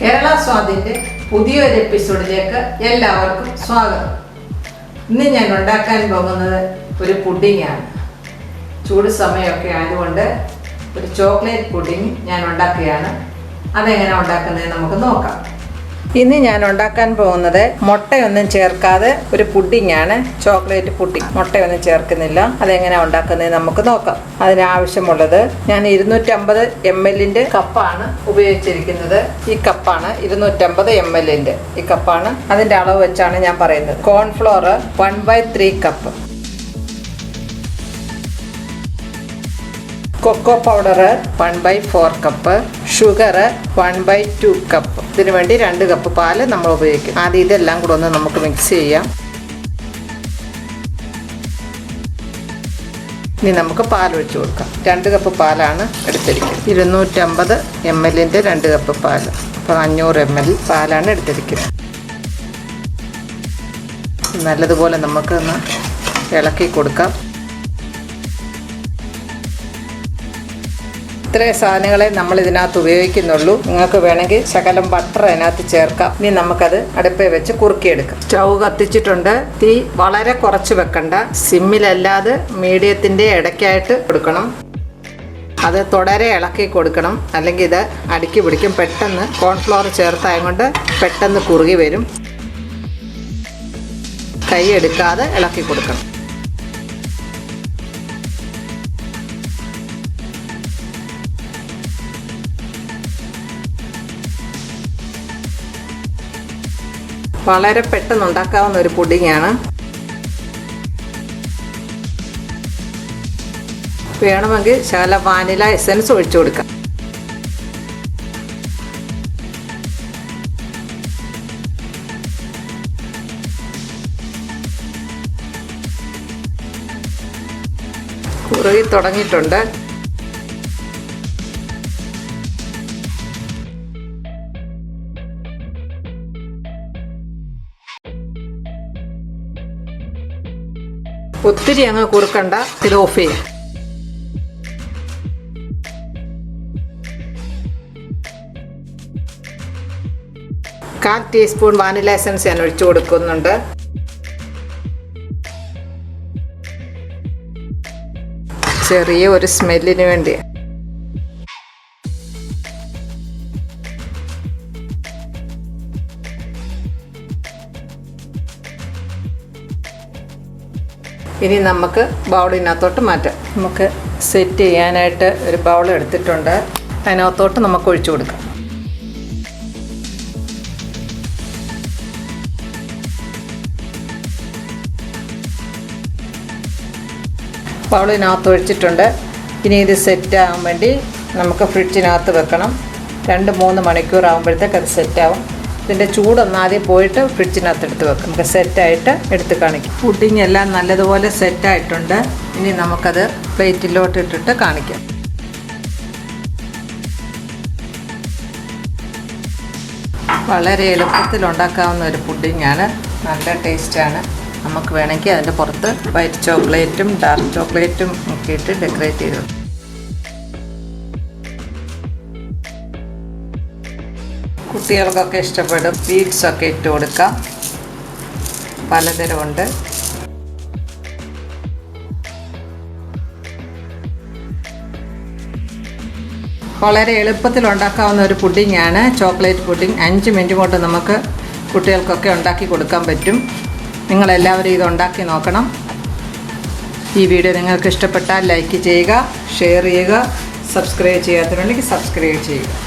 കേരള സ്വാദിൻ്റെ പുതിയൊരു എപ്പിസോഡിലേക്ക് എല്ലാവർക്കും സ്വാഗതം. ഇന്ന് ഞാൻ ഉണ്ടാക്കാൻ പോകുന്നത് ഒരു പുഡിങ്ങാണ്. ചൂട് സമയമൊക്കെ ആയതുകൊണ്ട് ഒരു ചോക്ലേറ്റ് പുഡിങ് ഞാൻ ഉണ്ടാക്കുകയാണ്. അതെങ്ങനെ ഉണ്ടാക്കുന്നത് നമുക്ക് നോക്കാം. ഇന്ന് ഞാൻ ഉണ്ടാക്കാൻ പോകുന്നത് മുട്ടയൊന്നും ചേർക്കാതെ ഒരു പുഡിങ്ങാണ്, ചോക്ലേറ്റ് പുഡിങ്. മുട്ടയൊന്നും ചേർക്കുന്നില്ല. അതെങ്ങനെ ഉണ്ടാക്കുന്നത് നമുക്ക് നോക്കാം. അതിനാവശ്യമുള്ളത് ഞാൻ 250 ml കപ്പാണ് ഉപയോഗിച്ചിരിക്കുന്നത്. ഈ കപ്പാണ് 250 ml ഈ കപ്പാണ്. അതിൻ്റെ അളവ് വെച്ചാണ് ഞാൻ പറയുന്നത്. Cornflour 1/3 cup, cocoa powder 1/4 cup, sugar 1/2 cup. ഇതിനു വേണ്ടി 2 കപ്പ് പാല് നമ്മൾ ഉപയോഗിക്കും. ആദ്യം ഇതെല്ലാം കൂടെ ഒന്ന് നമുക്ക് മിക്സ് ചെയ്യാം. ഇനി നമുക്ക് പാൽ ഒഴിച്ചു കൊടുക്കാം. 2 കപ്പ് പാലാണ് എടുത്തിരിക്കുന്നത്. 250 ml 2 കപ്പ് പാൽ, അപ്പോൾ 500 ml പാലാണ് എടുത്തിരിക്കുന്നത്. നല്ലതുപോലെ നമുക്കൊന്ന് ഇളക്കി കൊടുക്കാം. ഇത്രയും സാധനങ്ങളെ നമ്മൾ ഇതിനകത്ത് ഉപയോഗിക്കുന്നുള്ളൂ. നിങ്ങൾക്ക് വേണമെങ്കിൽ ശകലം ബട്ടർ അതിനകത്ത് ചേർക്കാം. ഇനി നമുക്കത് അടുപ്പിൽ വെച്ച് കുറുക്കിയെടുക്കാം. സ്റ്റൗ കത്തിച്ചിട്ടുണ്ട്. തീ വളരെ കുറച്ച് വെക്കണ്ട, സിമ്മിലല്ലാതെ മീഡിയത്തിൻ്റെ ഇടയ്ക്കായിട്ട് കൊടുക്കണം. അത് തുടരെ ഇളക്കി കൊടുക്കണം, അല്ലെങ്കിൽ ഇത് അടുക്കി പിടിക്കും. പെട്ടെന്ന് കോൺഫ്ലോർ ചേർത്തായതുകൊണ്ട് പെട്ടെന്ന് കുറുകി വരും. കൈ എടുക്കാതെ ഇളക്കി കൊടുക്കണം. വളരെ പെട്ടെന്ന് ഉണ്ടാക്കാവുന്ന ഒരു പുഡിങ്ങാണ്. വേണമെങ്കിൽ ശകലം വാനില എസൻസ് ഒഴിച്ചു കൊടുക്കാം. കുറുകി തുടങ്ങിയിട്ടുണ്ട്. ഒത്തിരി അങ്ങ് കുറുക്കണ്ട, ഇത് ഓഫ് ചെയ്യാം. കാൽ ടീസ്പൂൺ വാനില എസൻസ് ഞാൻ ഒഴിച്ചു കൊടുക്കുന്നുണ്ട്. ചെറിയ ഒരു സ്മെല്ലിന് വേണ്ടി. ഇനി നമുക്ക് ബൗളിനകത്തോട്ട് മാറ്റാം. നമുക്ക് സെറ്റ് ചെയ്യാനായിട്ട് ഒരു ബൗൾ എടുത്തിട്ടുണ്ട്. അതിനകത്തോട്ട് നമുക്ക് ഒഴിച്ചു കൊടുക്കാം. ബൗളിനകത്ത് ഒഴിച്ചിട്ടുണ്ട്. ഇനി ഇത് സെറ്റ് ആകാൻ വേണ്ടി നമുക്ക് ഫ്രിഡ്ജിനകത്ത് വെക്കണം. 2-3 മണിക്കൂർ ആകുമ്പോഴത്തേക്ക് അത് സെറ്റാവും. ഇതിൻ്റെ ചൂടൊന്നാദ്യം പോയിട്ട് ഫ്രിഡ്ജിനകത്ത് എടുത്ത് വെക്കും. നമുക്ക് സെറ്റായിട്ട് എടുത്ത് കാണിക്കും. പുഡിങ് എല്ലാം നല്ലതുപോലെ സെറ്റായിട്ടുണ്ട്. ഇനി നമുക്കത് പ്ലേറ്റിലോട്ട് ഇട്ടിട്ട് കാണിക്കാം. വളരെ എളുപ്പത്തിൽ ഉണ്ടാക്കാവുന്ന ഒരു പുഡിങ്ങാണ്. നല്ല ടേസ്റ്റാണ്. നമുക്ക് വേണമെങ്കിൽ അതിൻ്റെ പുറത്ത് വൈറ്റ് ചോക്ലേറ്റും ഡാർക്ക് ചോക്ലേറ്റും ഒക്കെ ഇട്ട് ഡെക്കറേറ്റ് ചെയ്തു. കുട്ടികൾക്കൊക്കെ ഇഷ്ടപ്പെടും. ബീഡ്സൊക്കെ ഇട്ട് കൊടുക്കാം. പലതരമുണ്ട്. വളരെ എളുപ്പത്തിൽ ഉണ്ടാക്കാവുന്ന ഒരു പുഡിങ്ങാണ് ചോക്ലേറ്റ് പുഡിങ്. 5 മിനിറ്റ് കൊണ്ട് നമുക്ക് കുട്ടികൾക്കൊക്കെ ഉണ്ടാക്കി കൊടുക്കാൻ പറ്റും. നിങ്ങളെല്ലാവരും ഇത് ഉണ്ടാക്കി നോക്കണം. ഈ വീഡിയോ നിങ്ങൾക്ക് ഇഷ്ടപ്പെട്ടാൽ ലൈക്ക് ചെയ്യുക, ഷെയർ ചെയ്യുക, സബ്സ്ക്രൈബ് ചെയ്യാത്തവരുണ്ടെങ്കിൽ സബ്സ്ക്രൈബ് ചെയ്യുക.